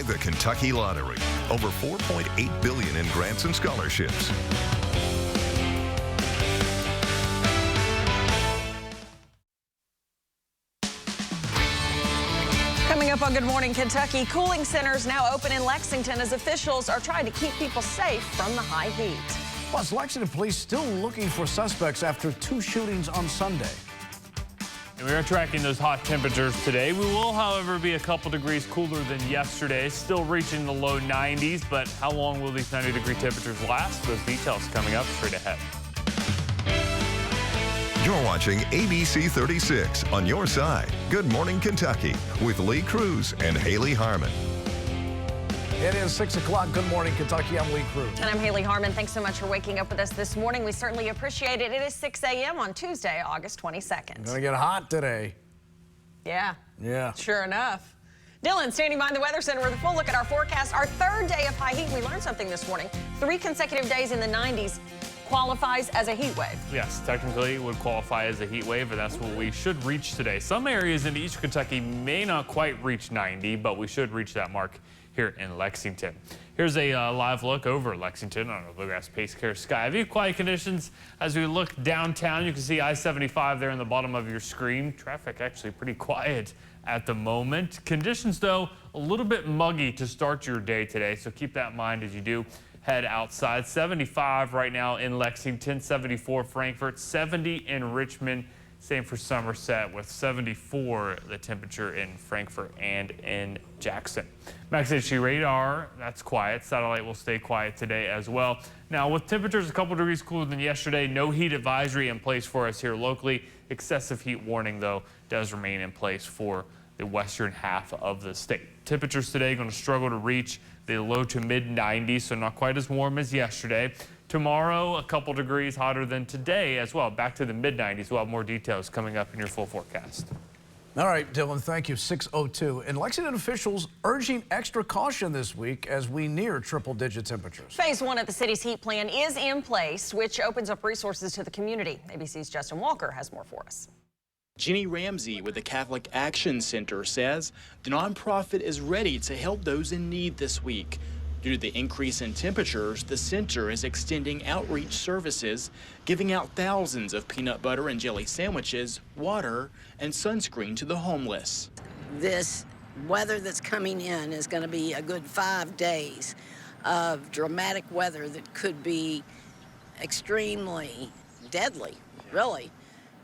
by the Kentucky Lottery. Over $4.8 billion in grants and scholarships. Coming up on Good Morning Kentucky, cooling centers now open in Lexington as officials are trying to keep people safe from the high heat. Plus, Lexington police still looking for suspects after 2 shootings on Sunday. And we are tracking those hot temperatures today. We will, however, be a couple degrees cooler than yesterday, still reaching the low 90s. But how long will these 90-degree temperatures last? Those details coming up straight ahead. You're watching ABC 36 on your side. Good Morning Kentucky with Lee Cruz and Haley Harmon. It is 6 o'clock. Good morning, Kentucky. I'm Lee Cruz. And I'm Haley Harmon. Thanks so much for waking up with us this morning. We certainly appreciate it. It is 6 a.m. on Tuesday, August 22nd. Gonna get hot today. Yeah. Yeah. Sure enough. Dylan standing by in the Weather Center with a full look at our forecast. Our 3rd day of high heat. We learned something this morning. 3 consecutive days in the 90s qualifies as a heat wave. Yes, technically it would qualify as a heat wave, and that's what we should reach today. Some areas in East Kentucky may not quite reach 90, but we should reach that mark here in Lexington. Here's a live look over Lexington on a bluegrass pace care sky view. Quiet conditions as we look downtown. You can see I-75 there in the bottom of your screen. Traffic actually pretty quiet at the moment. Conditions, though, a little bit muggy to start your day today, so keep that in mind as you do head outside. 75 right now in Lexington, 74 Frankfort, 70 in Richmond. Same for Somerset with 74 the temperature in Frankfort and in Jackson. Max HD radar, that's quiet. Satellite will stay quiet today as well. Now with temperatures a couple degrees cooler than yesterday, no heat advisory in place for us here locally. Excessive heat warning though does remain in place for the western half of the state. Temperatures today going to struggle to reach the low to mid 90s, so not quite as warm as yesterday. Tomorrow, a couple degrees hotter than today as well. Back to the mid 90s. We'll have more details coming up in your full forecast. All right, Dylan, thank you. 6:02. And Lexington officials urging extra caution this week as we near triple-digit temperatures. Phase 1 of the city's heat plan is in place, which opens up resources to the community. ABC's Justin Walker has more for us. Jenny Ramsey with the Catholic Action Center says the nonprofit is ready to help those in need this week. Due to the increase in temperatures, the center is extending outreach services, giving out thousands of peanut butter and jelly sandwiches, water, and sunscreen to the homeless. This weather that's coming in is going to be a good 5 days of dramatic weather that could be extremely deadly, really,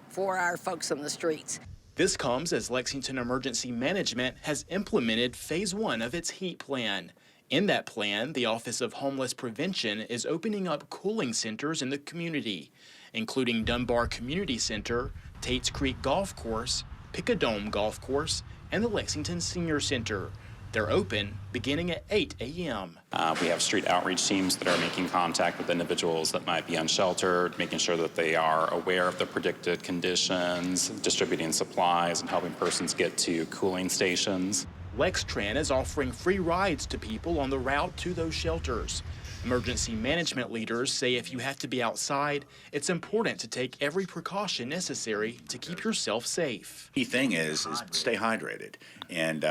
for our folks on the streets. This comes as Lexington Emergency Management has implemented Phase 1 of its heat plan. In that plan, the Office of Homeless Prevention is opening up cooling centers in the community, including Dunbar Community Center, Tate's Creek Golf Course, Picadome Golf Course, and the Lexington Senior Center. They're open beginning at 8 a.m. We have street outreach teams that are making contact with individuals that might be unsheltered, making sure that they are aware of the predicted conditions, distributing supplies, and helping persons get to cooling stations. LexTran is offering free rides to people on the route to those shelters. Emergency management leaders say if you have to be outside, it's important to take every precaution necessary to keep yourself safe. Key thing is stay hydrated and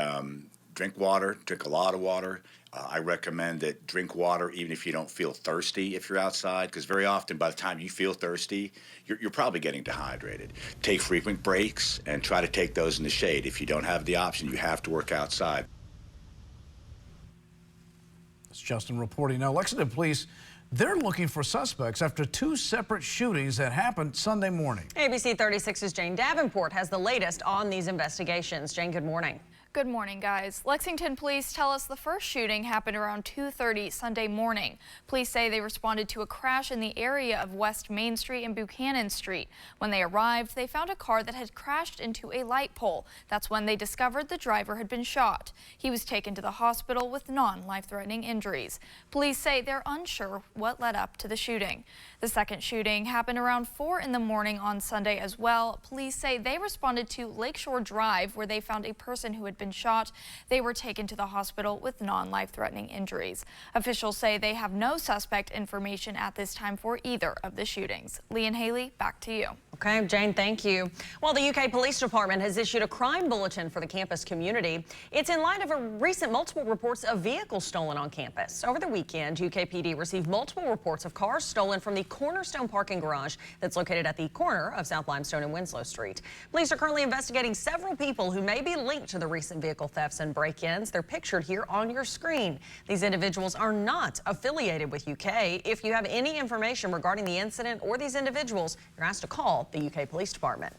drink water, drink a lot of water. I recommend that drink water even if you don't feel thirsty if you're outside, because very often by the time you feel thirsty, you're probably getting dehydrated. Take frequent breaks and try to take those in the shade. If you don't have the option, you have to work outside. It's Justin reporting. Now, Lexington police, they're looking for suspects after 2 separate shootings that happened Sunday morning. ABC 36's Jane Davenport has the latest on these investigations. Jane, good morning. Good morning, guys. Lexington police tell us the first shooting happened around 2:30 Sunday morning. Police say they responded to a crash in the area of West Main Street and Buchanan Street. When they arrived, they found a car that had crashed into a light pole. That's when they discovered the driver had been shot. He was taken to the hospital with non-life-threatening injuries. Police say they're unsure what led up to the shooting. The second shooting happened around 4 in the morning on Sunday as well. Police say they responded to Lakeshore Drive, where they found a person who had had been shot. They were taken to the hospital with non-life-threatening injuries. Officials say they have no suspect information at this time for either of the shootings. Lee and Haley, back to you. Okay, Jane, thank you. Well, the UK Police Department has issued a crime bulletin for the campus community. It's in light of a recent multiple reports of vehicles stolen on campus. Over the weekend, UKPD received multiple reports of cars stolen from the Cornerstone parking garage that's located at the corner of South Limestone and Winslow Street. Police are currently investigating several people who may be linked to the recent vehicle thefts and break-ins. They're pictured here on your screen. These individuals are not affiliated with UK. If you have any information regarding the incident or these individuals, you're asked to call the UK Police Department.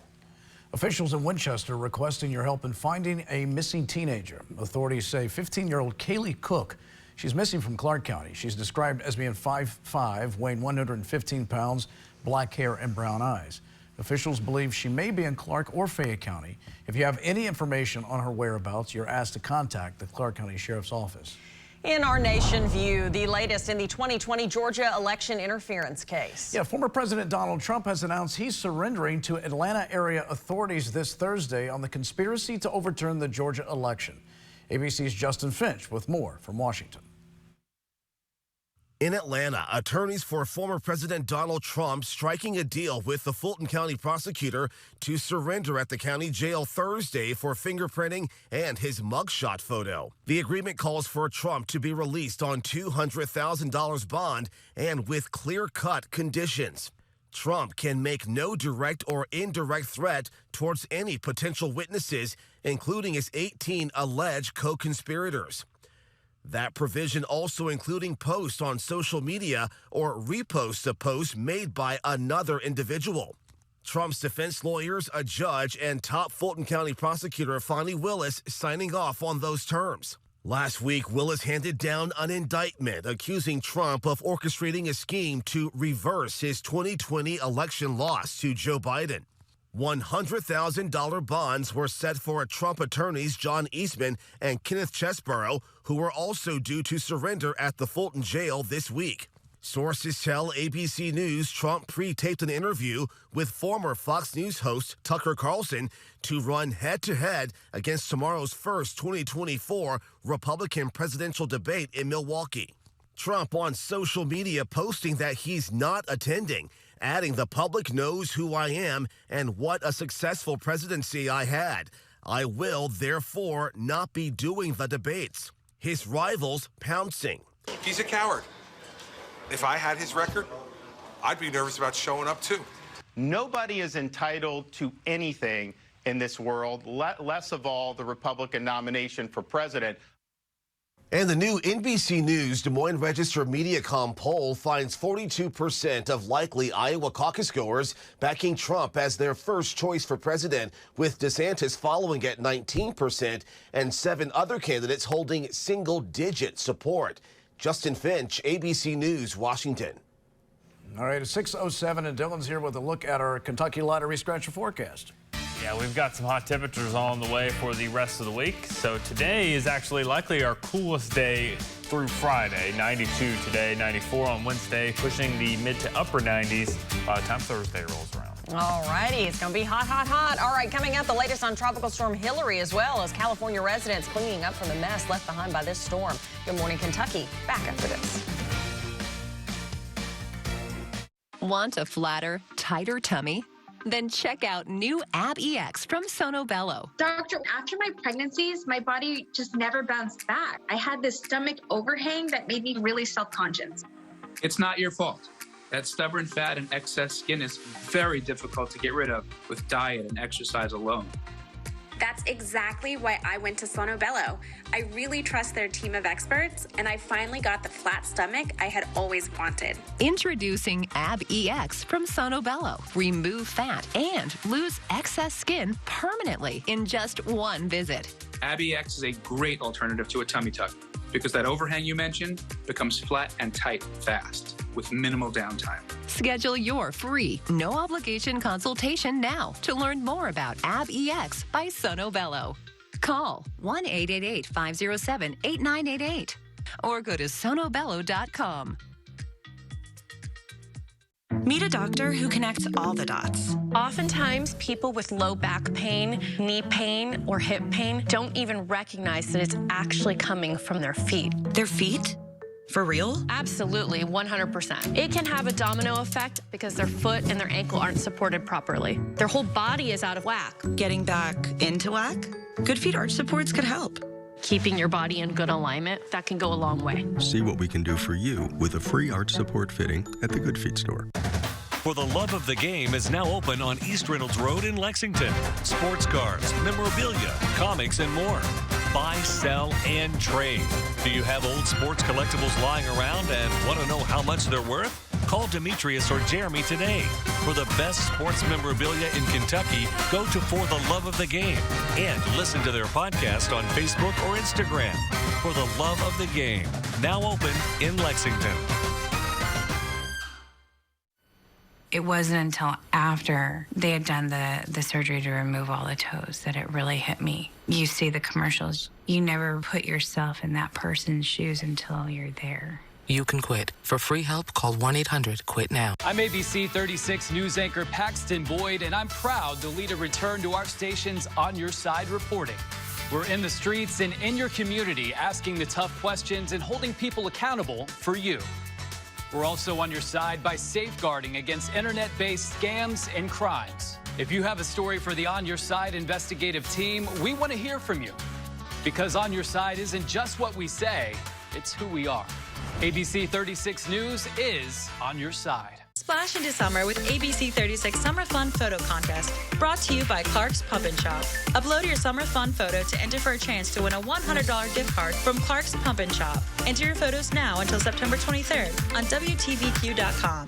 Officials in Winchester requesting your help in finding a missing teenager. Authorities say 15-year-old Kaylee Cook. She's missing from Clark County. She's described as being 5'5", weighing 115 pounds, black hair and brown eyes. Officials believe she may be in Clark or Fayette County. If you have any information on her whereabouts, you're asked to contact the Clark County Sheriff's Office. In our Nation View, the latest in the 2020 Georgia election interference case. Yeah, former President Donald Trump has announced he's surrendering to Atlanta area authorities this Thursday on the conspiracy to overturn the Georgia election. ABC's Justin Finch with more from Washington. In Atlanta, attorneys for former President Donald Trump striking a deal with the Fulton County prosecutor to surrender at the county jail Thursday for fingerprinting and his mugshot photo. The agreement calls for Trump to be released on $200,000 bond and with clear-cut conditions. Trump can make no direct or indirect threat towards any potential witnesses, including his 18 alleged co-conspirators. That provision also including posts on social media or reposts of posts made by another individual. Trump's defense lawyers, a judge, and top Fulton County prosecutor Fani Willis signing off on those terms. Last week, Willis handed down an indictment accusing Trump of orchestrating a scheme to reverse his 2020 election loss to Joe Biden. $100,000 bonds were set for Trump attorneys John Eastman and Kenneth Chesborough, who were also due to surrender at the Fulton jail this week. Sources tell ABC News Trump pre-taped an interview with former Fox News host Tucker Carlson to run head-to-head against tomorrow's first 2024 Republican presidential debate in Milwaukee. Trump on social media posting that he's not attending, adding the public knows who I am and what a successful presidency I had. I will, therefore, not be doing the debates. His rivals pouncing. He's a coward. If I had his record, I'd be nervous about showing up, too. Nobody is entitled to anything in this world, less of all the Republican nomination for president. And the new NBC News Des Moines Register Mediacom poll finds 42% of likely Iowa caucus goers backing Trump as their first choice for president, with DeSantis following at 19% and 7 other candidates holding single-digit support. Justin Finch, ABC News, Washington. All right, it's 6:07 and Dylan's here with a look at our Kentucky Lottery Scratcher forecast. Yeah, we've got some hot temperatures on the way for the rest of the week. So today is actually likely our coolest day through Friday. 92 today, 94 on Wednesday, pushing the mid to upper 90s by the time Thursday rolls around. All righty, it's going to be hot, hot, hot. All right, coming up, the latest on Tropical Storm Hillary, as well as California residents cleaning up from the mess left behind by this storm. Good morning, Kentucky. Back after this. Want a flatter, tighter tummy? Then check out new Ab EX from Sono Bello. Doctor, after my pregnancies, my body just never bounced back. I had this stomach overhang that made me really self-conscious. It's not your fault. That stubborn fat and excess skin is very difficult to get rid of with diet and exercise alone. That's exactly why I went to Sono Bello. I really trust their team of experts, and I finally got the flat stomach I had always wanted. Introducing Ab EX from Sono Bello. Remove fat and lose excess skin permanently in just one visit. Ab EX is a great alternative to a tummy tuck because that overhang you mentioned becomes flat and tight fast with minimal downtime. Schedule your free, no-obligation consultation now to learn more about Ab EX by Sono Bello. Call 1-888-507-8988 or go to sonobello.com. Meet a doctor who connects all the dots. Oftentimes, people with low back pain, knee pain, or hip pain don't even recognize that it's actually coming from their feet. Their feet? For real? Absolutely, 100%. It can have a domino effect because their foot and their ankle aren't supported properly. Their whole body is out of whack. Getting back into whack? Good Feet arch supports could help. Keeping your body in good alignment, that can go a long way. See what we can do for you with a free arch support fitting at the Good Feet store. For the Love of the Game is now open on East Reynolds Road in Lexington. Sports cars, memorabilia, comics, and more. Buy, sell, and trade. Do you have old sports collectibles lying around and want to know how much they're worth? Call Demetrius or Jeremy today. For the best sports memorabilia in Kentucky, go to For the Love of the Game and listen to their podcast on Facebook or Instagram. For the Love of the Game, now open in Lexington. It wasn't until after they had done the surgery to remove all the toes that it really hit me. You see the commercials. You never put yourself in that person's shoes until you're there. You can quit. For free help, call 1-800-QUIT NOW. I'm ABC 36 news anchor Paxton Boyd, and I'm proud to lead a return to our station's On Your Side reporting. We're in the streets and in your community asking the tough questions and holding people accountable for you. We're also on your side by safeguarding against internet-based scams and crimes. If you have a story for the On Your Side investigative team, we want to hear from you. Because On Your Side isn't just what we say, it's who we are. ABC 36 News is On Your Side. Splash into summer with ABC 36 Summer Fun Photo Contest, brought to you by Clark's Pump & Shop. Upload your summer fun photo to enter for a chance to win a $100 gift card from Clark's Pump & Shop. Enter your photos now until September 23rd on WTVQ.com.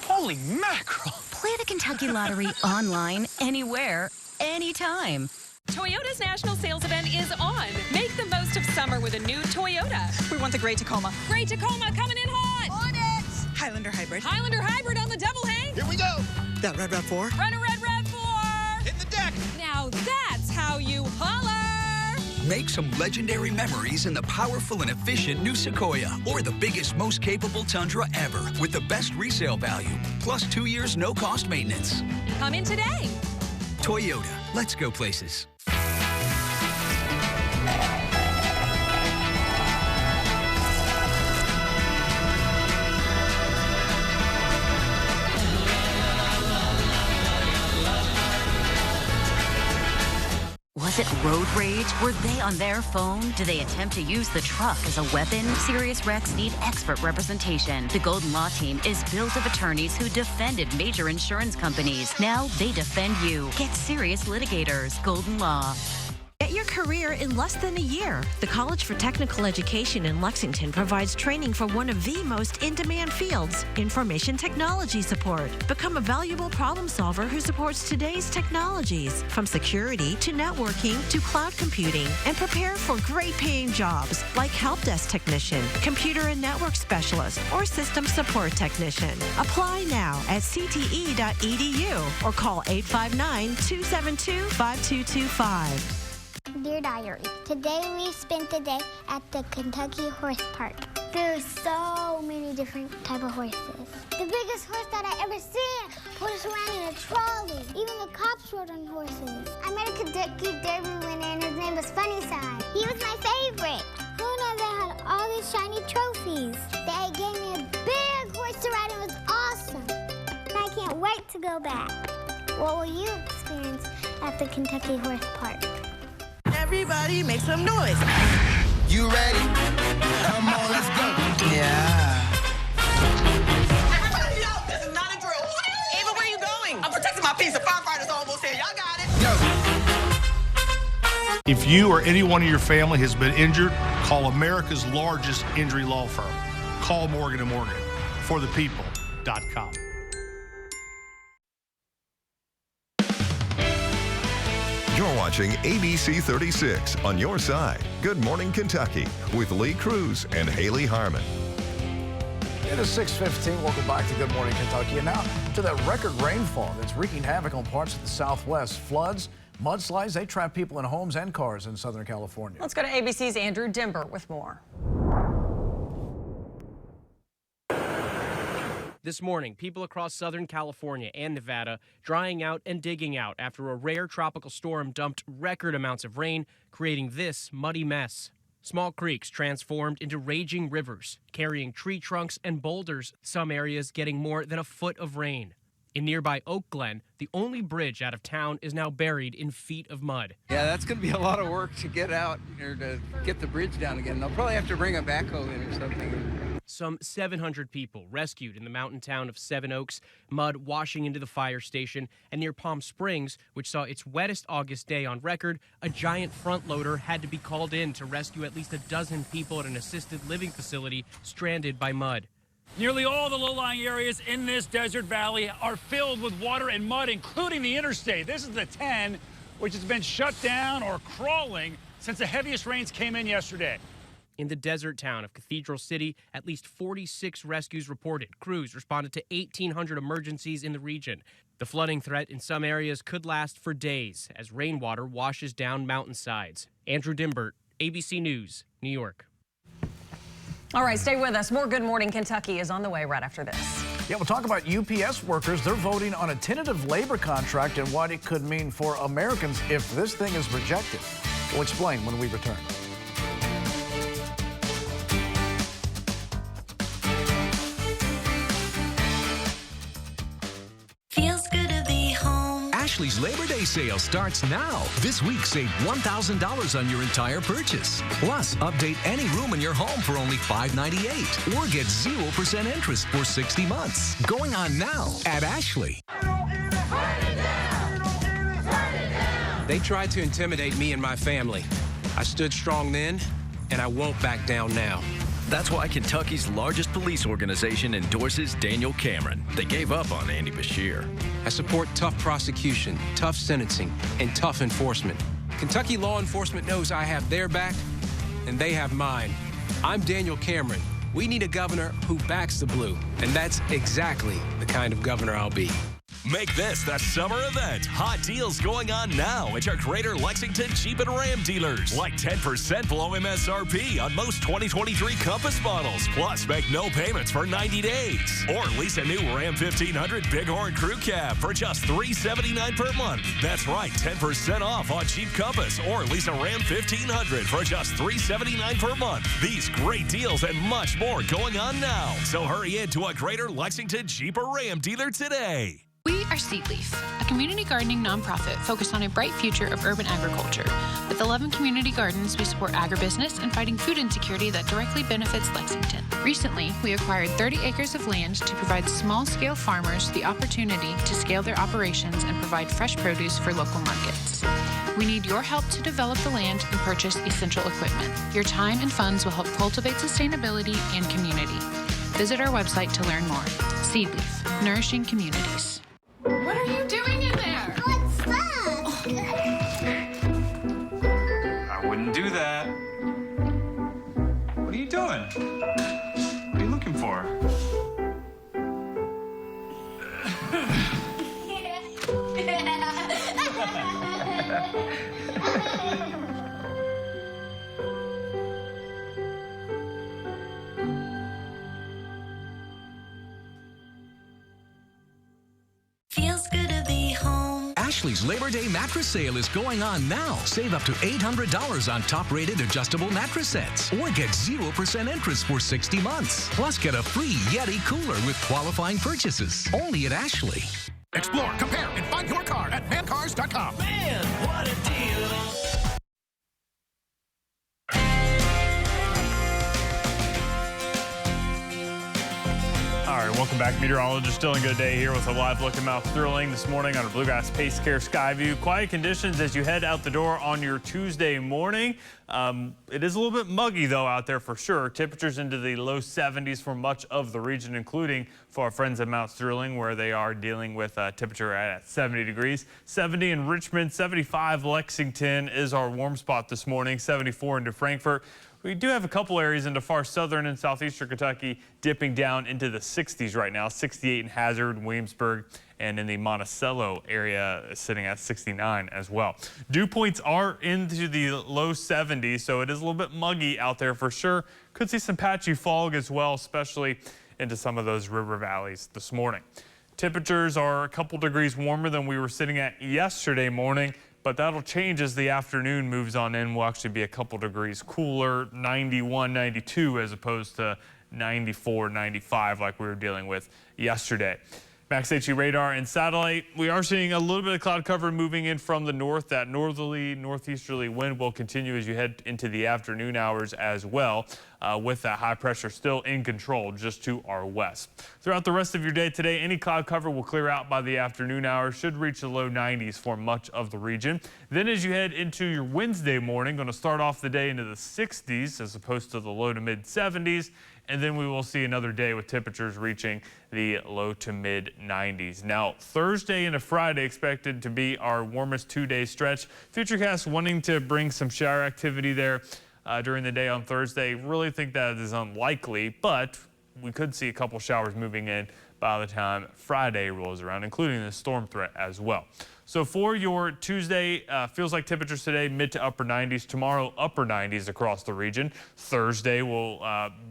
Holy mackerel! Play the Kentucky Lottery online, anywhere, anytime. Toyota's national sales event is on. Make the most of summer with a new Toyota. We want the gray Tacoma. Gray Tacoma coming in hot. On it! Highlander Hybrid. Highlander Hybrid on the double hang. Here we go. That red RAV4. Run a red RAV4. Hit the deck. Now that's how you holler. Make some legendary memories in the powerful and efficient new Sequoia, or the biggest, most capable Tundra ever, with the best resale value, plus 2 years no-cost maintenance. Come in today. Toyota, let's go places. Was it road rage? Were they on their phone? Do they attempt to use the truck as a weapon? Serious wrecks need expert representation. The Golden Law Team is built of attorneys who defended major insurance companies. Now they defend you. Get serious litigators. Golden Law. Get your career in less than a year. The College for Technical Education in Lexington provides training for one of the most in-demand fields, information technology support. Become a valuable problem solver who supports today's technologies, from security to networking to cloud computing, and prepare for great-paying jobs like help desk technician, computer and network specialist, or system support technician. Apply now at cte.edu or call 859-272-5225. Dear Diary, today we spent the day at the Kentucky Horse Park. There's so many different type of horses. The biggest horse that I ever seen pulled us around in a trolley. Even the cops rode on horses. I met a Kentucky Derby winner and his name was Funny Side. He was my favorite. Who knew they had all these shiny trophies? They gave me a big horse to ride. It was awesome. And I can't wait to go back. What will you experience at the Kentucky Horse Park? Everybody make some noise. You ready? Come on, let's go. Yeah. Everybody out. This is not a drill. Ava, where you going? I'm protecting my peace. The firefighters almost here. Y'all got it. Go. If you or anyone in your family has been injured, call America's largest injury law firm. Call Morgan & Morgan. ForThePeople.com. You're watching ABC 36 on your side. Good Morning Kentucky with Lee Cruz and Haley Harmon. It is 6:15. Welcome back to Good Morning Kentucky. And now to that record rainfall that's wreaking havoc on parts of the Southwest. Floods, mudslides, they trap people in homes and cars in Southern California. Let's go to ABC's Andrew Dimber with more. This morning, people across Southern California and Nevada drying out and digging out after a rare tropical storm dumped record amounts of rain, creating this muddy mess. Small creeks transformed into raging rivers, carrying tree trunks and boulders, some areas getting more than a foot of rain. In nearby Oak Glen, the only bridge out of town is now buried in feet of mud. Yeah, that's going to be a lot of work to get out or to get the bridge down again. They'll probably have to bring a backhoe in or something. Some 700 people rescued in the mountain town of Seven Oaks, mud washing into the fire station, and near Palm Springs, which saw its wettest August day on record, a giant front loader had to be called in to rescue at least a dozen people at an assisted living facility stranded by mud. Nearly all the low-lying areas in this desert valley are filled with water and mud, including the interstate. This is the 10, which has been shut down or crawling since the heaviest rains came in yesterday. In the desert town of Cathedral City, at least 46 rescues reported. Crews responded to 1,800 emergencies in the region. The flooding threat in some areas could last for days as rainwater washes down mountainsides. Andrew Dimbert, ABC News, New York. All right, stay with us. More Good Morning Kentucky is on the way right after this. Yeah, we'll talk about UPS workers. They're voting on a tentative labor contract and what it could mean for Americans if this thing is rejected. We'll explain when we return. Feels good to be home. Ashley's Labor Day sale starts now. This week, save $1,000 on your entire purchase. Plus, update any room in your home for only $598 or get 0% interest for 60 months. Going on now at Ashley. They tried to intimidate me and my family. I stood strong then, and I won't back down now. That's why Kentucky's largest police organization endorses Daniel Cameron. They gave up on Andy Bashir. I support tough prosecution, tough sentencing, and tough enforcement. Kentucky law enforcement knows I have their back, and they have mine. I'm Daniel Cameron. We need a governor who backs the blue, and that's exactly the kind of governor I'll be. Make this the summer event. Hot deals going on now at your Greater Lexington Jeep and Ram dealers. Like 10% below MSRP on most 2023 Compass models. Plus, make no payments for 90 days. Or lease a new Ram 1500 Bighorn Crew Cab for just $379 per month. That's right, 10% off on Jeep Compass. Or lease a Ram 1500 for just $379 per month. These great deals and much more going on now. So hurry in to a Greater Lexington Jeep or Ram dealer today. We are Seedleaf, a community gardening nonprofit focused on a bright future of urban agriculture. With 11 community gardens, we support agribusiness and fighting food insecurity that directly benefits Lexington. Recently, we acquired 30 acres of land to provide small-scale farmers the opportunity to scale their operations and provide fresh produce for local markets. We need your help to develop the land and purchase essential equipment. Your time and funds will help cultivate sustainability and community. Visit our website to learn more. Seedleaf, nourishing communities. What are you doing in there? What's that? I wouldn't do that. What are you doing? What are you looking for? Feels good to be home. Ashley's Labor Day mattress sale is going on now. Save up to $800 on top-rated adjustable mattress sets. Or get 0% interest for 60 months. Plus, get a free Yeti cooler with qualifying purchases. Only at Ashley. Explore, compare, and find your car at vancars.com. Man, what a deal. All right, welcome back. Meteorologist Dylan Goday here with a live look at Mount Sterling this morning on our Bluegrass Pace Care Skyview. Quiet conditions as you head out the door on your Tuesday morning. It is a little bit muggy, though, out there for sure. Temperatures into the low 70s for much of the region, including for our friends at Mount Sterling, where they are dealing with temperature at 70 degrees. 70 in Richmond, 75 Lexington is our warm spot this morning, 74 into Frankfort. We do have a couple areas into far southern and southeastern Kentucky dipping down into the 60s right now. 68 in Hazard, Williamsburg, and in the Monticello area sitting at 69 as well. Dew points are into the low 70s, so it is a little bit muggy out there for sure. Could see some patchy fog as well, especially into some of those river valleys this morning. Temperatures are a couple degrees warmer than we were sitting at yesterday morning, but that'll change as the afternoon moves on in. We'll actually be a couple degrees cooler, 91, 92, as opposed to 94, 95 like we were dealing with yesterday. Max HE radar and satellite, we are seeing a little bit of cloud cover moving in from the north. That northerly, northeasterly wind will continue as you head into the afternoon hours as well, with that high pressure still in control just to our west. Throughout the rest of your day today, any cloud cover will clear out by the afternoon hours, should reach the low 90s for much of the region. Then as you head into your Wednesday morning, going to start off the day into the 60s as opposed to the low to mid 70s. And then we will see another day with temperatures reaching the low to mid 90s. Now, Thursday into Friday expected to be our warmest two-day stretch. Futurecast wanting to bring some shower activity there during the day on Thursday. Really think that is unlikely, but we could see a couple showers moving in by the time Friday rolls around, including the storm threat as well. So for your Tuesday, feels like temperatures today mid to upper 90s. Tomorrow, upper 90s across the region. Thursday will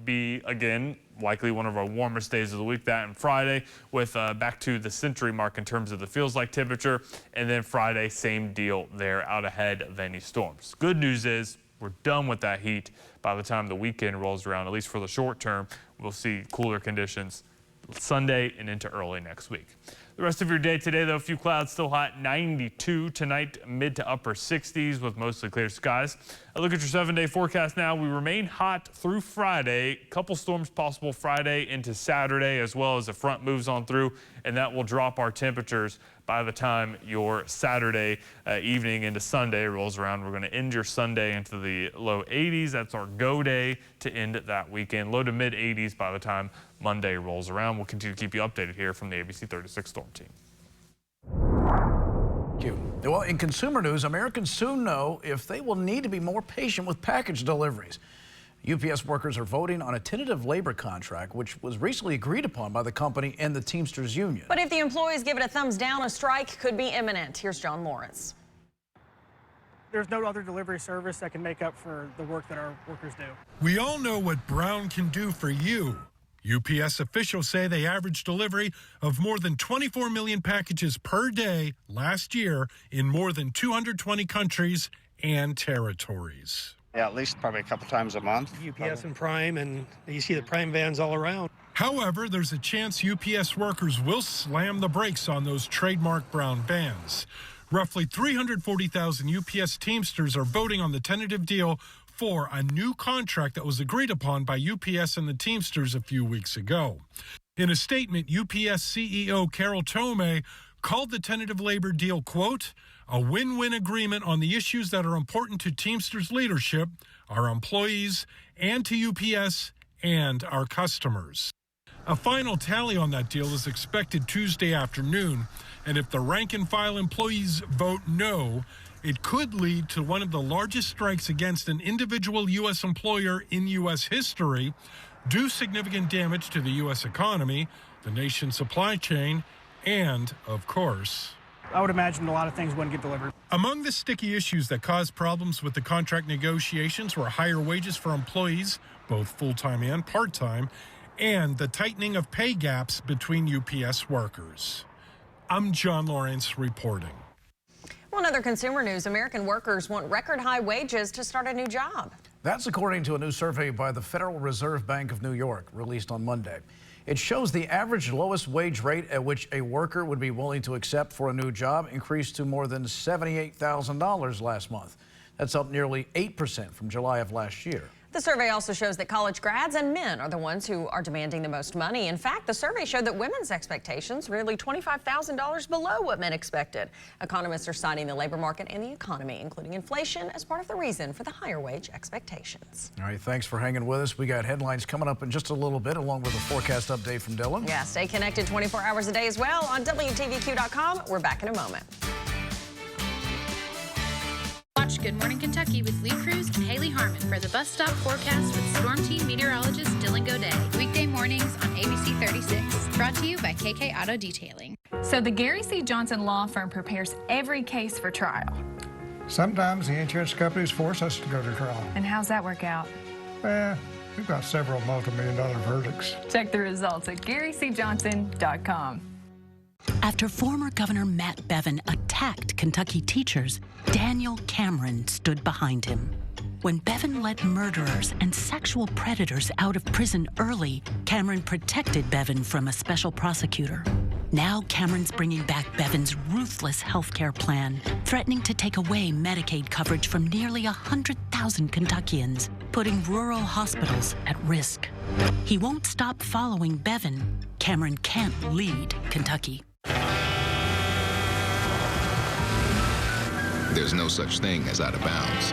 be, again, likely one of our warmest days of the week. That and Friday with back to the century mark in terms of the feels like temperature. And then Friday, same deal there out ahead of any storms. Good news is we're done with that heat by the time the weekend rolls around, at least for the short term. We'll see cooler conditions Sunday and into early next week. The rest of your day today, though, a few clouds, still hot, 92 tonight, mid to upper 60s with mostly clear skies. A look at your 7-day forecast now. We remain hot through Friday. Couple storms possible Friday into Saturday, as well as the front moves on through, and that will drop our temperatures by the time your Saturday evening into Sunday rolls around. We're going to end your Sunday into the low 80s. That's our go day to end that weekend. Low to mid 80s by the time Monday rolls around. We'll continue to keep you updated here from the ABC 36 Storm Team. Thank you. Well, in consumer news, Americans soon know if they will need to be more patient with package deliveries. UPS workers are voting on a tentative labor contract, which was recently agreed upon by the company and the Teamsters Union. But if the employees give it a thumbs down, a strike could be imminent. Here's John Lawrence. There's no other delivery service that can make up for the work that our workers do. We all know what Brown can do for you. UPS officials say they averaged delivery of more than 24 million packages per day last year in more than 220 countries and territories. Yeah, at least probably a couple times a month. UPS and Prime, and you see the Prime vans all around. However, there's a chance UPS workers will slam the brakes on those trademark Brown vans. Roughly 340,000 UPS Teamsters are voting on the tentative deal for a new contract that was agreed upon by UPS and the Teamsters a few weeks ago. In a statement, UPS CEO Carol Tomei called the tentative labor deal, quote, a win-win agreement on the issues that are important to Teamsters leadership, our employees, and to UPS and our customers. A final tally on that deal is expected Tuesday afternoon, and if the rank-and-file employees vote no, it could lead to one of the largest strikes against an individual U.S. employer in U.S. history, do significant damage to the U.S. economy, the nation's supply chain, and, of course, I would imagine a lot of things wouldn't get delivered. Among the sticky issues that caused problems with the contract negotiations were higher wages for employees, both full-time and part-time, and the tightening of pay gaps between UPS workers. I'm John Lawrence reporting. Well, in other consumer news, American workers want record high wages to start a new job. That's according to a new survey by the Federal Reserve Bank of New York, released on Monday. It shows the average lowest wage rate at which a worker would be willing to accept for a new job increased to more than $78,000 last month. That's up nearly 8% from July of last year. The survey also shows that college grads and men are the ones who are demanding the most money. In fact, the survey showed that women's expectations were nearly $25,000 below what men expected. Economists are citing the labor market and the economy, including inflation, as part of the reason for the higher wage expectations. All right, thanks for hanging with us. We got headlines coming up in just a little bit, along with a forecast update from Dylan. Yeah, stay connected 24 hours a day as well on WTVQ.com. We're back in a moment. Watch Good Morning Kentucky with Lee Cruz and Haley Harmon for the bus stop forecast with Storm Team meteorologist Dylan Godet. Weekday mornings on ABC 36. Brought to you by KK Auto Detailing. So the Gary C. Johnson Law Firm prepares every case for trial. Sometimes the insurance companies force us to go to trial. And how's that work out? Well, we've got several multi-million-dollar verdicts. Check the results at GaryCJohnson.com. After former Governor Matt Bevin attacked Kentucky teachers, Daniel Cameron stood behind him. When Bevin let murderers and sexual predators out of prison early, Cameron protected Bevin from a special prosecutor. Now Cameron's bringing back Bevin's ruthless health care plan, threatening to take away Medicaid coverage from nearly 100,000 Kentuckians, putting rural hospitals at risk. He won't stop following Bevin. Cameron can't lead Kentucky. There's no such thing as out of bounds.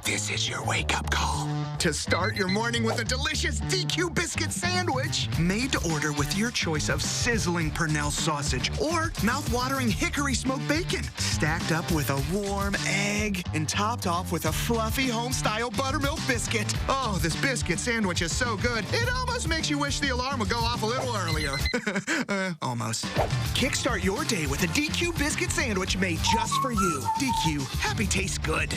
This is your wake-up call to start your morning with a delicious DQ biscuit sandwich made to order with your choice of sizzling Purnell sausage or mouth-watering hickory smoked bacon, stacked up with a warm egg and topped off with a fluffy home-style buttermilk biscuit. Oh, this biscuit sandwich is so good, it almost makes you wish the alarm would go off a little earlier. Almost. Kickstart your day with a DQ biscuit sandwich made just for you. DQ, happy tastes good.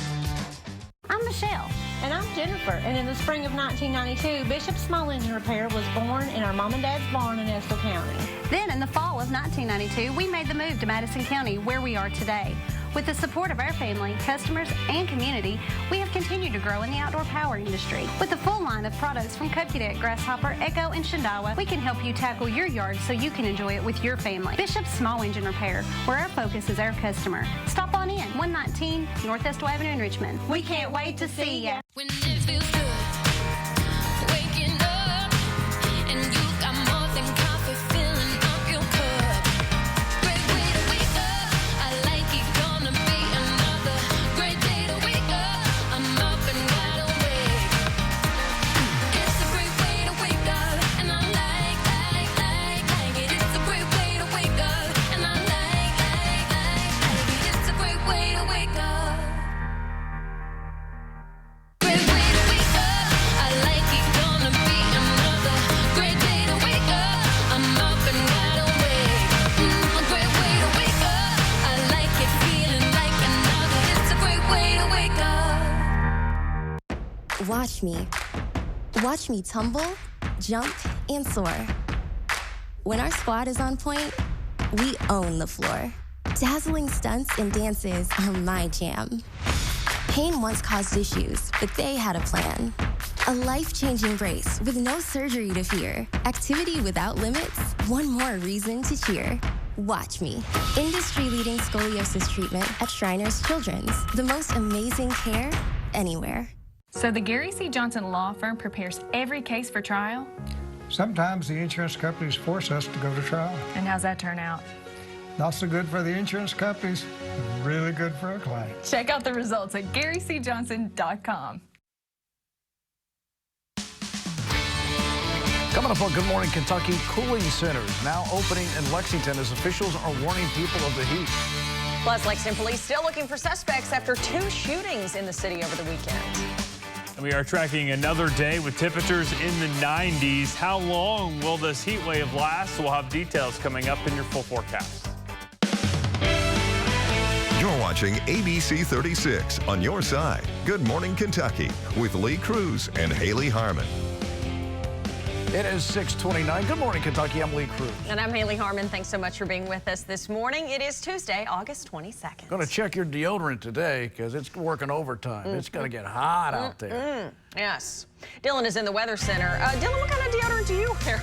I'm Michelle. And I'm Jennifer. And in the spring of 1992, Bishop Small Engine Repair was born in our mom and dad's barn in Estill County. Then in the fall of 1992, we made the move to Madison County, where we are today. With the support of our family, customers, and community, we have continued to grow in the outdoor power industry. With a full line of products from Kokudet, Grasshopper, Echo, and Shindawa, we can help you tackle your yard so you can enjoy it with your family. Bishop Small Engine Repair, where our focus is our customer. Stop on in, 119 North Estill Avenue in Richmond. We can't wait to see ya. When it feels good, waking up, and you got more than coffee filling up your cup. Great way to wake up, I like it, gonna be another great day to wake up. I'm up and wide awake. It's a great way to wake up, and I like it. It's a great way to wake up, and I like it. It's a great way to wake up. Watch me tumble, jump, and soar. When our squad is on point, we own the floor. Dazzling stunts and dances are my jam. Pain once caused issues, but they had a plan. A life-changing race with no surgery to fear. Activity without limits, one more reason to cheer. Watch me. Industry-leading scoliosis treatment at Shriners Children's. The most amazing care anywhere. So the Gary C. Johnson Law Firm prepares every case for trial? Sometimes the insurance companies force us to go to trial. And how's that turn out? Not so good for the insurance companies, really good for our clients. Check out the results at GaryCJohnson.com. Coming up on Good Morning Kentucky, cooling centers now opening in Lexington as officials are warning people of the heat. Plus, Lexington police still looking for suspects after 2 shootings in the city over the weekend. We are tracking another day with temperatures in the 90s. How long will this heat wave last? We'll have details coming up in your full forecast. You're watching ABC 36 on your side. Good Morning Kentucky with Lee Cruz and Haley Harmon. It is 6:29. Good morning, Kentucky. I'm Lee Cruz. And I'm Haley Harmon. Thanks so much for being with us this morning. It is Tuesday, August 22nd. Going to check your deodorant today because it's working overtime. It's going to get hot out there. Yes. Dylan is in the Weather Center. Dylan, what kind of deodorant do you wear?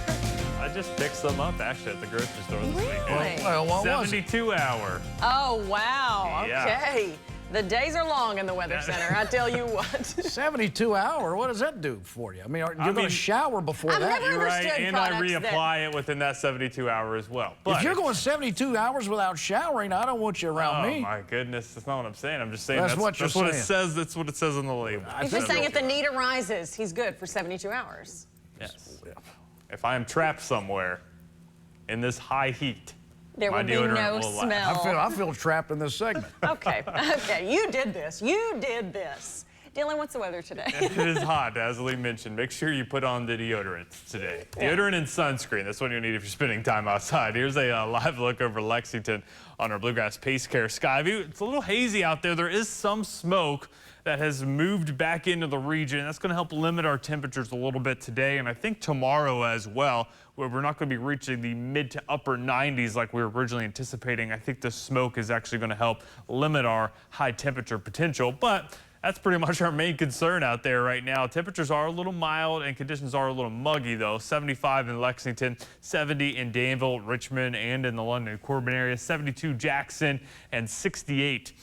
I just picked some up actually at the grocery store this weekend. Well, what was it? 72 hour. Oh, wow. Yeah. Okay. The days are long in the Weather Center, I tell you what. 72 hour, what does that do for you? I mean, you're going to shower before that. never Right, understood and I products reapply it within that 72 hour as well. But If you're going 72 hours without showering, I don't want you around me. Oh my goodness, that's not what I'm saying. I'm just saying That's what you're saying. it says. That's what it says on the label. He's just saying if the need arises, he's good for 72 hours. Yes. If I am trapped somewhere in this high heat, there my will be deodorant no will smell. I feel trapped in this segment. Okay, okay, you did this. You did this. Dylan, what's the weather today? It is hot, as Lee mentioned. Make sure you put on the deodorant today. Deodorant and sunscreen. That's what you need if you're spending time outside. Here's a live look over Lexington on our Bluegrass Pace Care Skyview. It's a little hazy out there. There is some smoke that has moved back into the region. That's going to help limit our temperatures a little bit today, and I think tomorrow as well, where we're not going to be reaching the mid to upper 90s like we were originally anticipating. I think the smoke is actually going to help limit our high temperature potential, but that's pretty much our main concern out there right now. Temperatures are a little mild and conditions are a little muggy though. 75 in Lexington, 70 in Danville, Richmond, and in the London Corbin area, 72 Jackson, and 68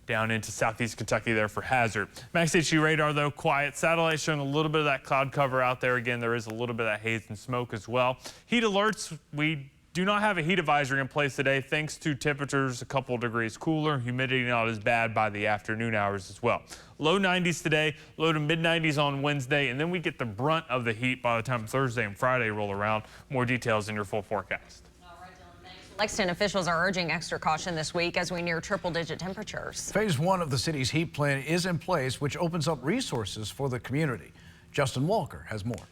down into southeast Kentucky there for Hazard. Max HG radar, though, quiet. Satellite showing a little bit of that cloud cover out there. Again, there is a little bit of that haze and smoke as well. Heat alerts, we do not have a heat advisory in place today thanks to temperatures a couple degrees cooler. Humidity not as bad by the afternoon hours as well. Low 90s today, low to mid 90s on Wednesday, and then we get the brunt of the heat by the time Thursday and Friday roll around. More details in your full forecast. Lexington officials are urging extra caution this week as we near triple-digit temperatures. Phase 1 of the city's heat plan is in place, which opens up resources for the community. Justin Walker has more.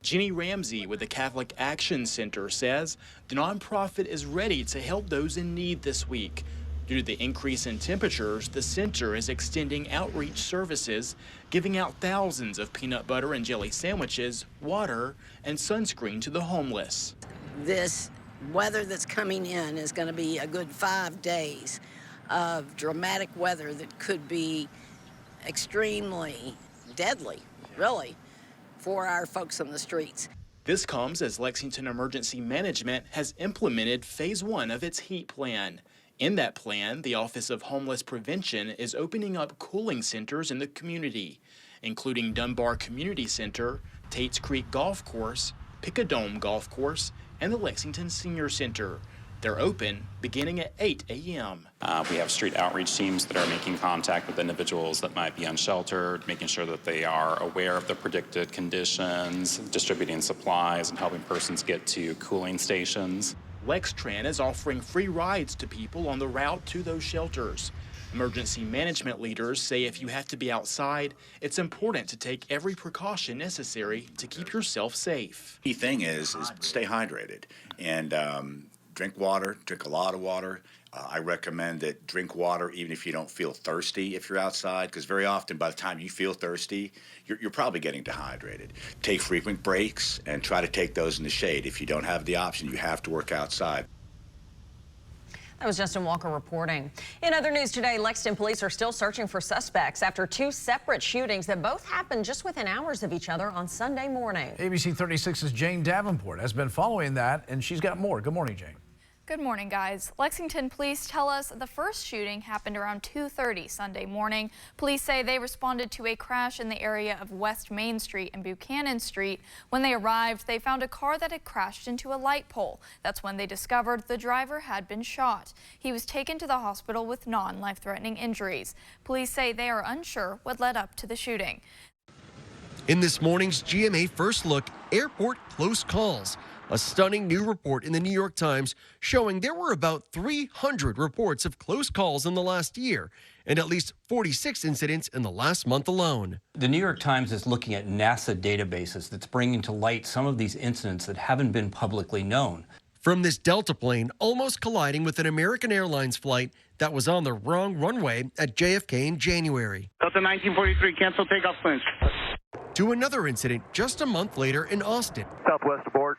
Jenny Ramsey with the Catholic Action Center says the nonprofit is ready to help those in need this week. Due to the increase in temperatures, the center is extending outreach services, giving out thousands of peanut butter and jelly sandwiches, water, and sunscreen to the homeless. This weather that's coming in is going to be a good 5 days of dramatic weather that could be extremely deadly, really, for our folks on the streets. This comes as Lexington Emergency Management has implemented Phase 1 of its heat plan. In that plan, the Office of Homeless Prevention is opening up cooling centers in the community, including Dunbar Community Center, Tate's Creek Golf Course, Picadome Golf Course, and the Lexington Senior Center. They're open beginning at 8 a.m. We have street outreach teams that are making contact with individuals that might be unsheltered, making sure that they are aware of the predicted conditions, distributing supplies, and helping persons get to cooling stations. LexTran is offering free rides to people on the route to those shelters. Emergency management leaders say if you have to be outside, it's important to take every precaution necessary to keep yourself safe. Key thing is stay hydrated and drink water, drink a lot of water. I recommend that drink water even if you don't feel thirsty if you're outside, because very often by the time you feel thirsty, you're probably getting dehydrated. Take frequent breaks and try to take those in the shade. If you don't have the option, you have to work outside. That was Justin Walker reporting. In other news today, Lexington police are still searching for suspects after 2 separate shootings that both happened just within hours of each other on Sunday morning. ABC 36's Jane Davenport has been following that, and she's got more. Good morning, Jane. Good morning, guys. Lexington police tell us the first shooting happened around 2:30 Sunday morning. Police say they responded to a crash in the area of West Main Street and Buchanan Street. When they arrived, they found a car that had crashed into a light pole. That's when they discovered the driver had been shot. He was taken to the hospital with non-life-threatening injuries. Police say they are unsure what led up to the shooting. In this morning's GMA First Look, airport close calls. A stunning new report in the New York Times showing there were about 300 reports of close calls in the last year and at least 46 incidents in the last month alone. The New York Times is looking at NASA databases that's bringing to light some of these incidents that haven't been publicly known. From this Delta plane almost colliding with an American Airlines flight that was on the wrong runway at JFK in January. Delta 1943, cancel takeoff clearance. To another incident just a month later in Austin. Southwest abort.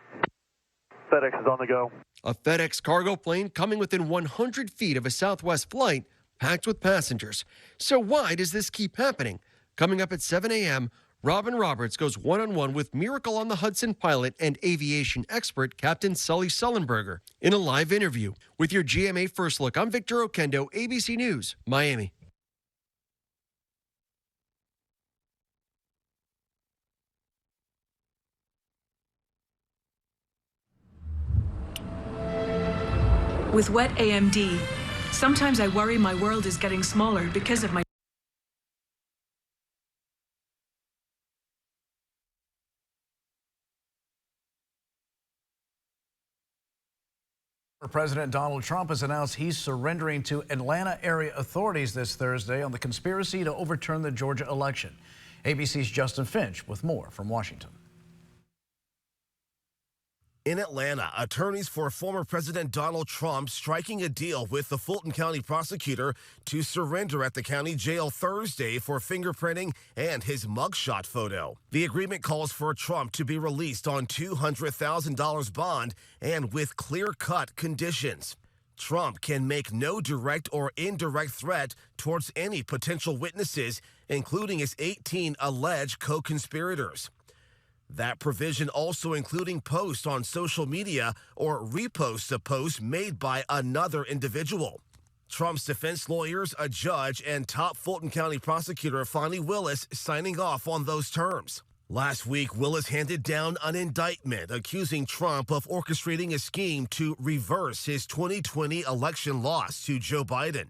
FedEx is on the go. A FedEx cargo plane coming within 100 feet of a Southwest flight packed with passengers. So why does this keep happening? Coming up at 7 a.m., Robin Roberts goes one-on-one with Miracle on the Hudson pilot and aviation expert Captain Sully Sullenberger in a live interview. With your GMA First Look, I'm Victor Oquendo, ABC News, Miami. With wet AMD, sometimes I worry my world is getting smaller because of my President Donald Trump has announced he's surrendering to Atlanta area authorities this Thursday on the conspiracy to overturn the Georgia election. ABC's Justin Finch with more from Washington. In Atlanta, attorneys for former President Donald Trump striking a deal with the Fulton County prosecutor to surrender at the county jail Thursday for fingerprinting and his mugshot photo. The agreement calls for Trump to be released on $200,000 bond and with clear-cut conditions. Trump can make no direct or indirect threat towards any potential witnesses, including his 18 alleged co-conspirators. That provision also including posts on social media or reposts of posts made by another individual. Trump's defense lawyers, a judge, and top Fulton County prosecutor Fani Willis signing off on those terms. Last week, Willis handed down an indictment accusing Trump of orchestrating a scheme to reverse his 2020 election loss to Joe Biden.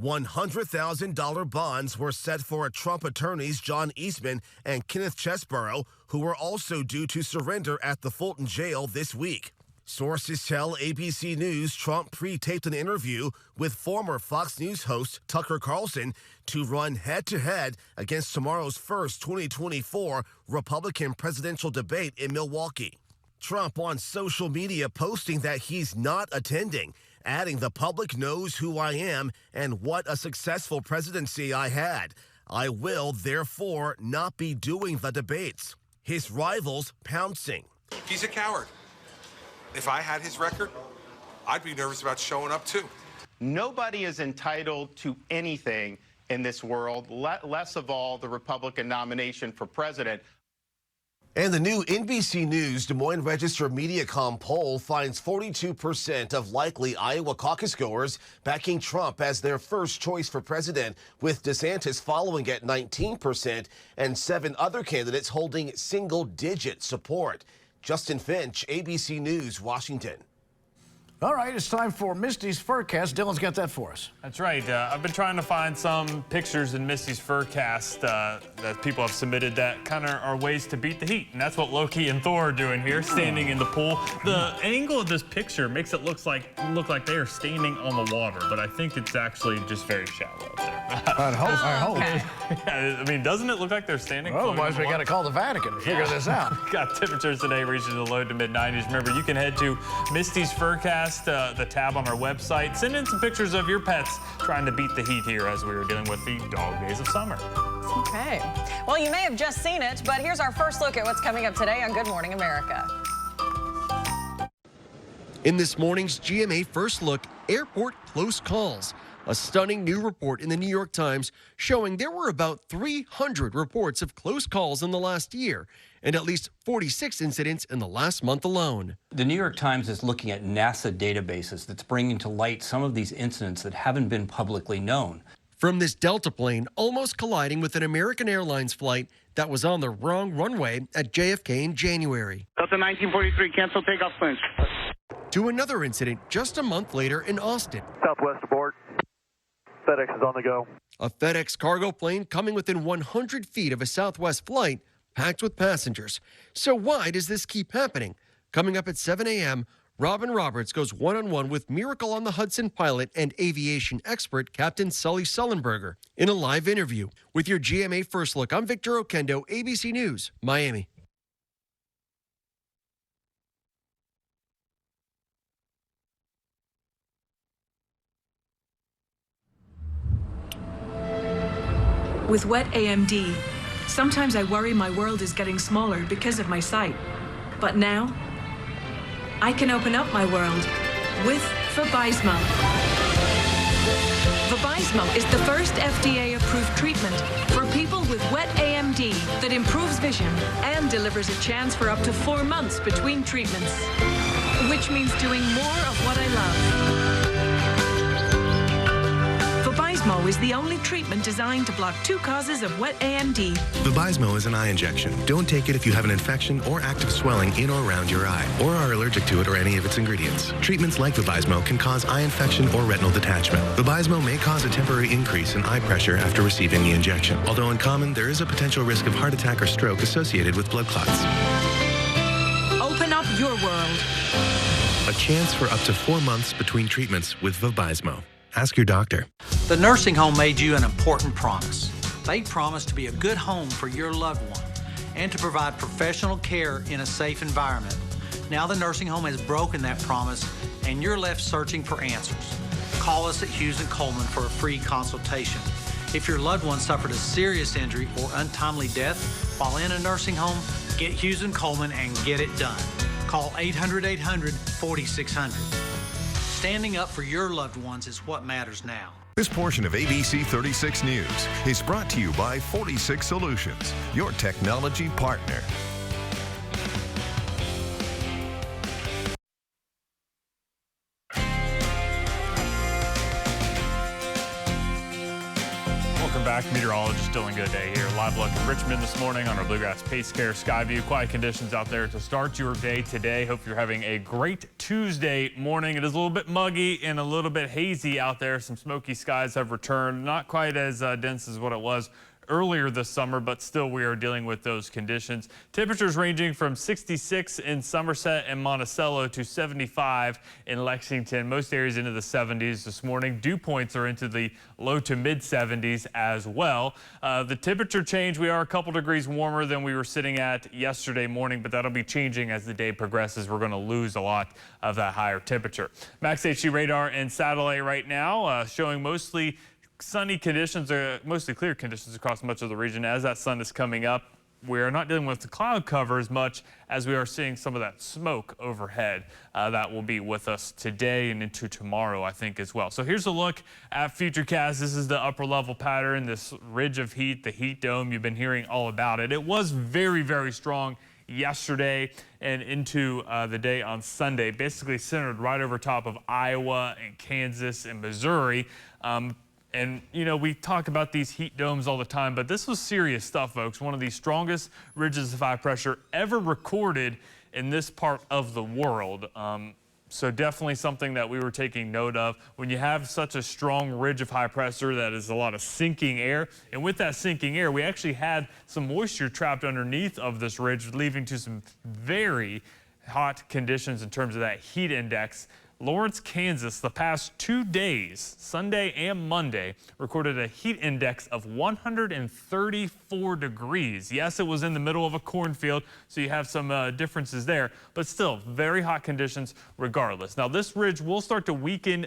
$100,000 bonds were set for Trump attorneys John Eastman and Kenneth Chesborough, who were also due to surrender at the Fulton jail this week. Sources tell ABC News Trump pre-taped an interview with former Fox News host Tucker Carlson to run head-to-head against tomorrow's first 2024 Republican presidential debate in Milwaukee. Trump on social media posting that he's not attending, adding the public knows who I am and what a successful presidency I had. I will, therefore, not be doing the debates. His rivals pouncing. He's a coward. If I had his record, I'd be nervous about showing up too. Nobody is entitled to anything in this world, less of all the Republican nomination for president. And the new NBC News Des Moines Register Mediacom poll finds 42% of likely Iowa caucus goers backing Trump as their first choice for president, with DeSantis following at 19% and 7 other candidates holding single-digit support. Justin Finch, ABC News, Washington. All right, it's time for Misty's Furcast. Dylan's got that for us. That's right. I've been trying to find some pictures in Misty's Furcast that people have submitted that kind of are ways to beat the heat. And that's what Loki and Thor are doing here, standing in the pool. The angle of this picture makes it look like they are standing on the water, but I think it's actually just very shallow up there. I hope. Okay. Yeah, I mean, doesn't it look like they're standing? Well, otherwise, we got to call the Vatican to figure this out. Got temperatures today reaching the low to mid-90s. Remember, you can head to Misty's Furcast, the tab on our website. Send in some pictures of your pets trying to beat the heat here as we were dealing with the dog days of summer. Okay. Well, you may have just seen it, but here's our first look at what's coming up today on Good Morning America. In this morning's GMA First Look, airport close calls. A stunning new report in the New York Times showing there were about 300 reports of close calls in the last year and at least 46 incidents in the last month alone. The New York Times is looking at NASA databases that's bringing to light some of these incidents that haven't been publicly known. From this Delta plane almost colliding with an American Airlines flight that was on the wrong runway at JFK in January. Delta 1943, cancel takeoff plans. To another incident just a month later in Austin. Southwest abort. FedEx is on the go. A FedEx cargo plane coming within 100 feet of a Southwest flight packed with passengers. So why does this keep happening? Coming up at 7 a.m., Robin Roberts goes one-on-one with Miracle on the Hudson pilot and aviation expert Captain Sully Sullenberger in a live interview. With your GMA First Look, I'm Victor Oquendo, ABC News, Miami. with wet AMD, Sometimes I worry my world is getting smaller because of my sight. But now, I can open up my world with Vabysmo. Vabysmo is the first FDA-approved treatment for people with wet AMD that improves vision and delivers a chance for up to 4 months between treatments, which means doing more of what I love. Vabysmo is the only treatment designed to block 2 causes of wet AMD. Vabysmo is an eye injection. Don't take it if you have an infection or active swelling in or around your eye, or are allergic to it or any of its ingredients. Treatments like Vabysmo can cause eye infection or retinal detachment. Vabysmo may cause a temporary increase in eye pressure after receiving the injection. Although uncommon, there is a potential risk of heart attack or stroke associated with blood clots. Open up your world. A chance for up to 4 months between treatments with Vabysmo. Ask your doctor. The nursing home made you an important promise. They promised to be a good home for your loved one and to provide professional care in a safe environment. Now the nursing home has broken that promise and you're left searching for answers. Call us at Hughes & Coleman for a free consultation. If your loved one suffered a serious injury or untimely death while in a nursing home, get Hughes & Coleman and get it done. Call 800-800-4600. Standing up for your loved ones is what matters now. This portion of ABC 36 News is brought to you by 46 Solutions, your technology partner. Welcome back. Meteorologist Dylan Goday here. Live look in Richmond this morning on our Bluegrass Pace Care Skyview. Quiet conditions out there to start your day today. Hope you're having a great Tuesday morning. It is a little bit muggy and a little bit hazy out there. Some smoky skies have returned. Not quite as dense as what it was earlier this summer, but still we are dealing with those conditions. Temperatures ranging from 66 in Somerset and Monticello to 75 in Lexington. Most areas into the 70s this morning. Dew points are into the low to mid 70s as well. The temperature change, we are a couple degrees warmer than we were sitting at yesterday morning, but that'll be changing as the day progresses. We're going to lose a lot of that higher temperature. Max HD radar and satellite right now showing mostly sunny conditions, mostly clear conditions across much of the region. As that sun is coming up, we're not dealing with the cloud cover as much as we are seeing some of that smoke overhead. That will be with us today and into tomorrow, I think, as well. So here's a look at Futurecast. This is the upper level pattern, this ridge of heat, the heat dome. You've been hearing all about it. It was very, very strong yesterday and into the day on Sunday, basically centered right over top of Iowa and Kansas and Missouri. And, you know, we talk about these heat domes all the time, but this was serious stuff, folks. One of the strongest ridges of high pressure ever recorded in this part of the world. So definitely something that we were taking note of. When you have such a strong ridge of high pressure, that is a lot of sinking air. And with that sinking air, we actually had some moisture trapped underneath of this ridge, leading to some very hot conditions in terms of that heat index. Lawrence, Kansas, the past 2 days, Sunday and Monday, recorded a heat index of 134 degrees. Yes, it was in the middle of a cornfield, so you have some differences there, but still very hot conditions regardless. Now, this ridge will start to weaken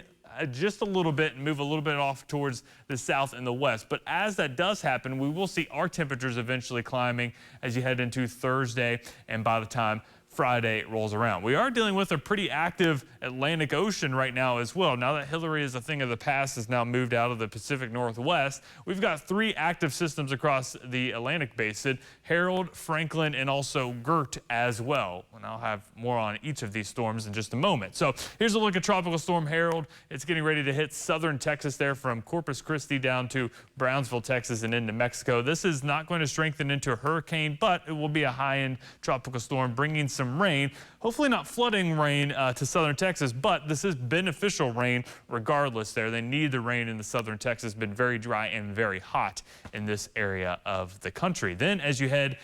just a little bit and move a little bit off towards the south and the west. But as that does happen, we will see our temperatures eventually climbing as you head into Thursday and by the time Friday rolls around. We are dealing with a pretty active Atlantic Ocean right now as well. Now that Hillary is a thing of the past, has now moved out of the Pacific Northwest, we've got 3 active systems across the Atlantic Basin, Harold, Franklin, and also Gert as well. And I'll have more on each of these storms in just a moment. So here's a look at Tropical Storm Harold. It's getting ready to hit southern Texas there from Corpus Christi down to Brownsville, Texas, and into Mexico. This is not going to strengthen into a hurricane, but it will be a high-end tropical storm, bringing some rain, hopefully not flooding rain to southern Texas, but this is beneficial rain regardless there. They need the rain in the southern Texas. It's been very dry and very hot in this area of the country. Then as you head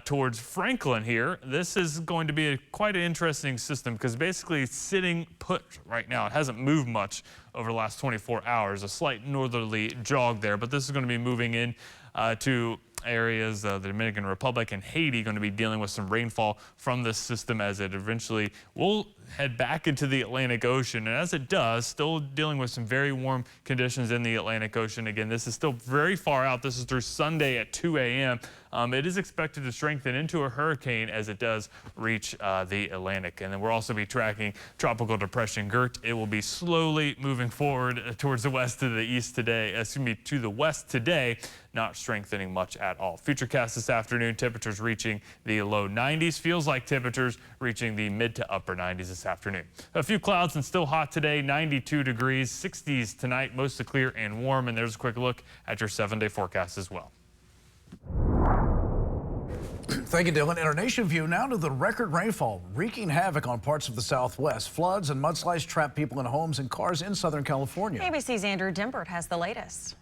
towards Franklin here, this is going to be quite an interesting system because basically it's sitting put right now. It hasn't moved much over the last 24 hours, a slight northerly jog there, but this is going to be moving in to areas, the Dominican Republic and Haiti, going to be dealing with some rainfall from this system as it eventually will head back into the Atlantic Ocean. And as it does, still dealing with some very warm conditions in the Atlantic Ocean. Again, this is still very far out. This is through Sunday at 2 a.m. It is expected to strengthen into a hurricane as it does reach the Atlantic. And then we'll also be tracking Tropical Depression Gert. It will be slowly moving forward towards the west to the east today, to the west today, not strengthening much at all. Futurecast this afternoon, temperatures reaching the low 90s. Feels like temperatures reaching the mid to upper 90s this afternoon. A few clouds and still hot today, 92 degrees, 60s tonight, mostly clear and warm. And there's a quick look at your 7-day forecast as well. Thank you, Dylan. In our nation view, now to the record rainfall wreaking havoc on parts of the Southwest. Floods and mudslides trap people in homes and cars in Southern California. ABC's Andrew Dimbert has the latest.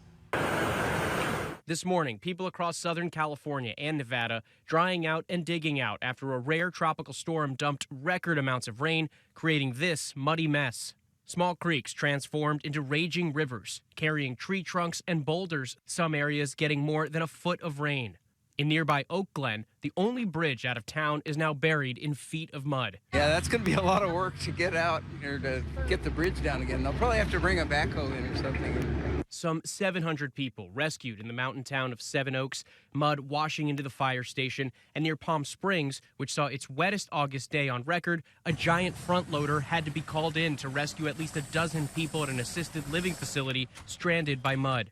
This morning, people across Southern California and Nevada drying out and digging out after a rare tropical storm dumped record amounts of rain, creating this muddy mess. Small creeks transformed into raging rivers, carrying tree trunks and boulders, some areas getting more than a foot of rain. In nearby Oak Glen, the only bridge out of town is now buried in feet of mud. Yeah, that's going to be a lot of work to get out or to get the bridge down again. They'll probably have to bring a backhoe in or something. Some 700 people rescued in the mountain town of Seven Oaks, mud washing into the fire station, and near Palm Springs, which saw its wettest August day on record, a giant front loader had to be called in to rescue at least a dozen people at an assisted living facility stranded by mud.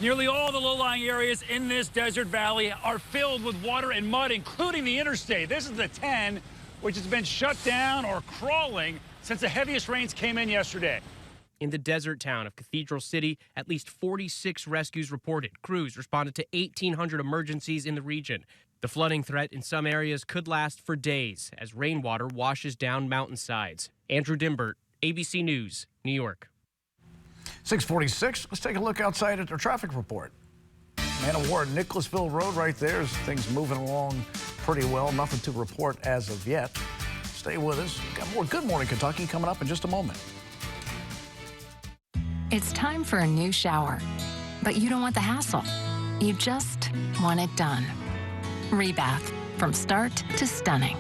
Nearly all the low-lying areas in this desert valley are filled with water and mud, including the interstate. This is the 10, which has been shut down or crawling since the heaviest rains came in yesterday. In the desert town of Cathedral City, at least 46 rescues reported. Crews responded to 1,800 emergencies in the region. The flooding threat in some areas could last for days as rainwater washes down mountainsides. Andrew Dimbert, ABC News, New York. 646, let's take a look outside at our traffic report. Man of War, Nicholasville Road right there. Things moving along pretty well. Nothing to report as of yet. Stay with us. We've got more Good Morning Kentucky coming up in just a moment. It's time for a new shower, but you don't want the hassle. You just want it done. Rebath, from start to stunning.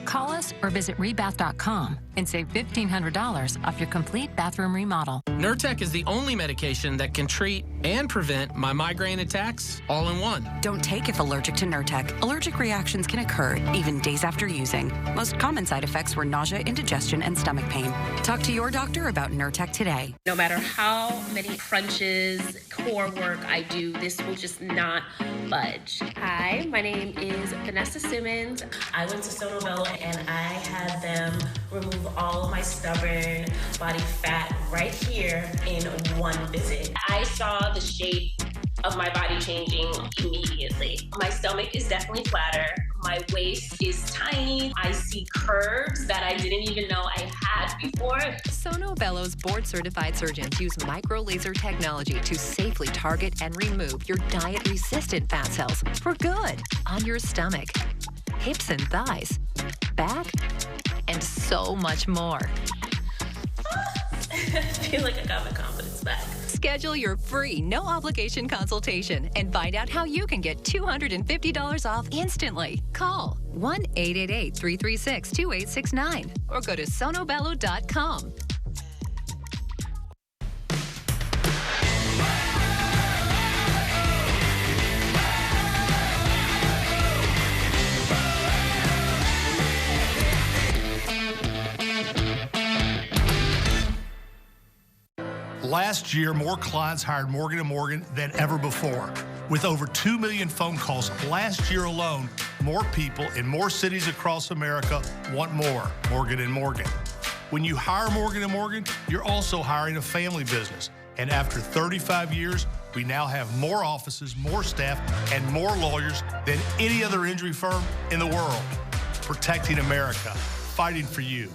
Call us or visit rebath.com and save $1,500 off your complete bathroom remodel. Nurtec is the only medication that can treat and prevent my migraine attacks all in one. Don't take if allergic to Nurtec. Allergic reactions can occur even days after using. Most common side effects were nausea, indigestion, and stomach pain. Talk to your doctor about Nurtec today. No matter how many crunches, core work I do, this will just not budge. Hi, my name is Vanessa Simmons. I went to Sono Bello and I had them remove all of my stubborn body fat right here in one visit. I saw the shape of my body changing immediately. My stomach is definitely flatter. My waist is tiny. I see curves that I didn't even know I had before. Sono Bello's board-certified surgeons use micro-laser technology to safely target and remove your diet-resistant fat cells for good on your stomach, hips and thighs, back, and so much more. I feel like I got my confidence back. Schedule your free, no-obligation consultation and find out how you can get $250 off instantly. Call 1-888-336-2869 or go to sonobello.com. Last year, more clients hired Morgan & Morgan than ever before. With over 2 million phone calls last year alone, more people in more cities across America want more Morgan & Morgan. When you hire Morgan & Morgan, you're also hiring a family business. And after 35 years, we now have more offices, more staff, and more lawyers than any other injury firm in the world. Protecting America, fighting for you.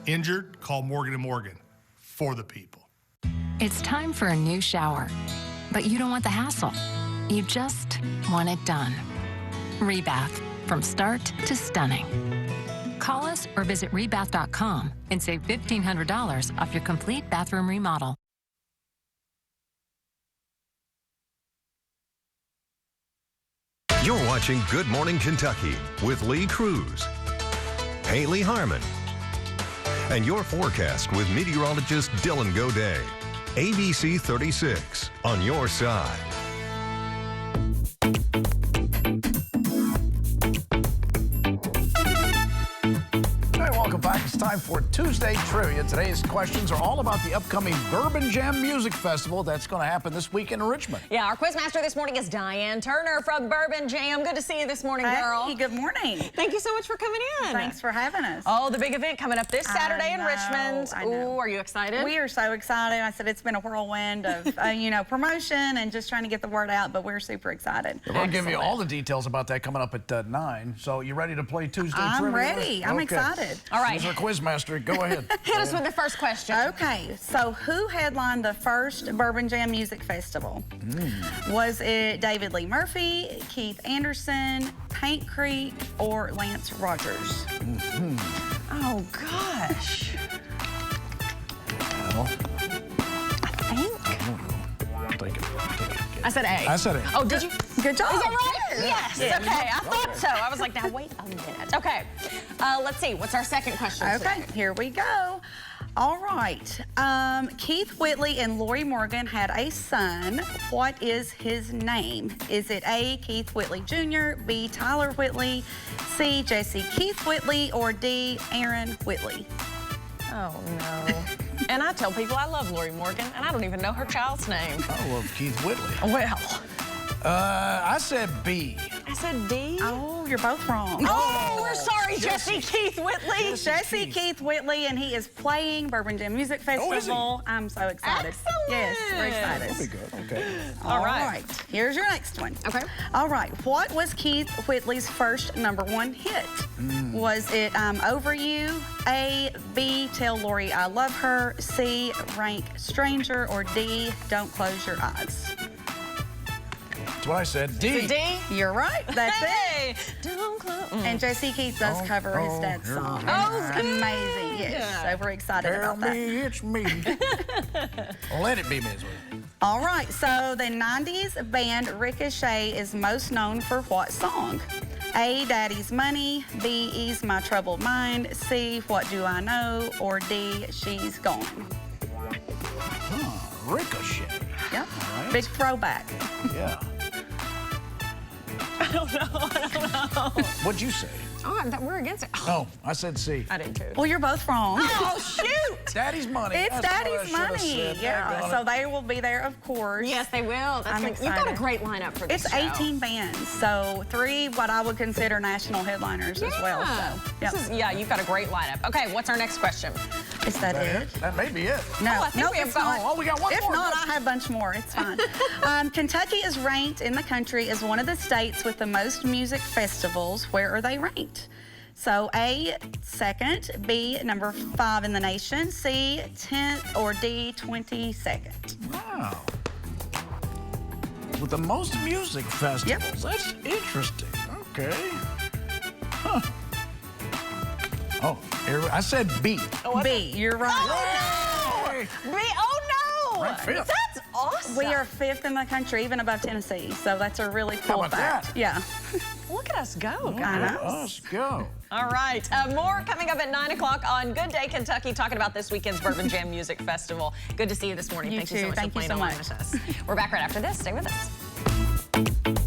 Injured? Call Morgan & Morgan. For the people. It's time for a new shower, but you don't want the hassle. You just want it done. Rebath, from start to stunning. Call us or visit rebath.com and save $1,500 off your complete bathroom remodel. You're watching Good Morning Kentucky with Lee Cruz, Haley Harmon, and your forecast with meteorologist Dylan Goday. ABC 36 on your side. Welcome back. It's time for Tuesday Trivia. Today's questions are all about the upcoming Burbon Jam Music Festival that's going to happen this week in Richmond. Yeah, our quizmaster this morning is Dianne Turner from Burbon Jam. Good to see you this morning, girl. Hey, good morning. Thank you so much for coming in. Thanks for having us. Oh, the big event coming up this Saturday in Richmond. I know. Ooh, are you excited? We are so excited. I said it's been a whirlwind of, promotion and just trying to get the word out, but we're super excited. We'll give you all the details about that coming up at 9. So you ready to play Tuesday Trivia? I'm ready. I'm excited. All right. Here's our quizmaster. Go ahead. Hit us with the first question. Okay, so who headlined the first Burbon Jam Music Festival? Was it David Lee Murphy, Keith Anderson, Paint Creek, or Lance Rogers? Oh, gosh. Well, I think. Take it. I said A. I said A. Oh, did you? Good job. Is that right? Yes. Yeah. Okay, I thought so. I was like, now wait a minute. Okay, let's see. What's our second question? Okay, here we go. All right. Keith Whitley and Lori Morgan had a son. What is his name? Is it A, Keith Whitley Jr., B, Tyler Whitley, C, Jesse Keith Whitley, or D, Aaron Whitley? Oh, no. And I tell people I love Lori Morgan, and I don't even know her child's name. I love Keith Whitley. Well. I said B. I said D. Oh, you're both wrong. Oh, we're sorry, Jesse Keith Whitley. Jesse Keith Whitley, and he is playing Burbon Jam Music Festival. Oh, is he? I'm so excited. Excellent. Yes, we're excited. That'll be good. Okay. All right. Here's your next one. Okay. All right. What was Keith Whitley's first #1 hit? Was it Over You, A, B, Tell Lori I Love Her, C, Rank Stranger, or D, Don't Close Your Eyes? That's what I said. D. Is it D? You're right. That's Hey, it. don't close. And Jesse Keith does cover his dad's song. Oh, good. Amazing. Yes. So we're excited about that. It's me. Let it be me. All right, so the 90s band Ricochet is most known for what song? A, Daddy's Money, B, Ease My Troubled Mind, C, What Do I Know, or D, She's Gone? Ricochet. Yep. Right. Big throwback. Yeah. I don't know. What'd you say? Oh, we're against it. Oh, I said C. I did too. Well, you're both wrong. Oh, shoot. Daddy's Money. It's That's what I Daddy's should have Money. said. Yeah, Daggone so it. they will be there, of course. Yes, they will. That's I'm You've got a excited. great lineup for this It's show. 18 bands, so 3 what I would consider national headliners as well. So, yep. Yeah, you've got a great lineup. Okay, what's our next question? Is that it? That may be it. No, I think nope, we have it's got- not. Oh, we got one if more. not, I have a bunch more. It's fine. Kentucky is ranked in the country as one of the states with the most music festivals. Where are they ranked? So A, 2nd, B, number 5 in the nation, C, 10th, or D, 22nd. Wow. With the most music festivals. That's interesting. Okay. Huh. Oh, I said B. B, you're right. Oh, no! Hey. B, oh, no! Right, fifth. That's awesome. We are 5th in the country, even above Tennessee. So that's a really cool about fact. that? Yeah. Look at us go, I guys. know. Let's go. All right, more coming up at 9 o'clock on Good Day Kentucky, talking about this weekend's Burbon Jam Music Festival. Good to see you this morning. You Thank you so too. much Thank for you playing so along much. with us. We're back right after this. Stay with us.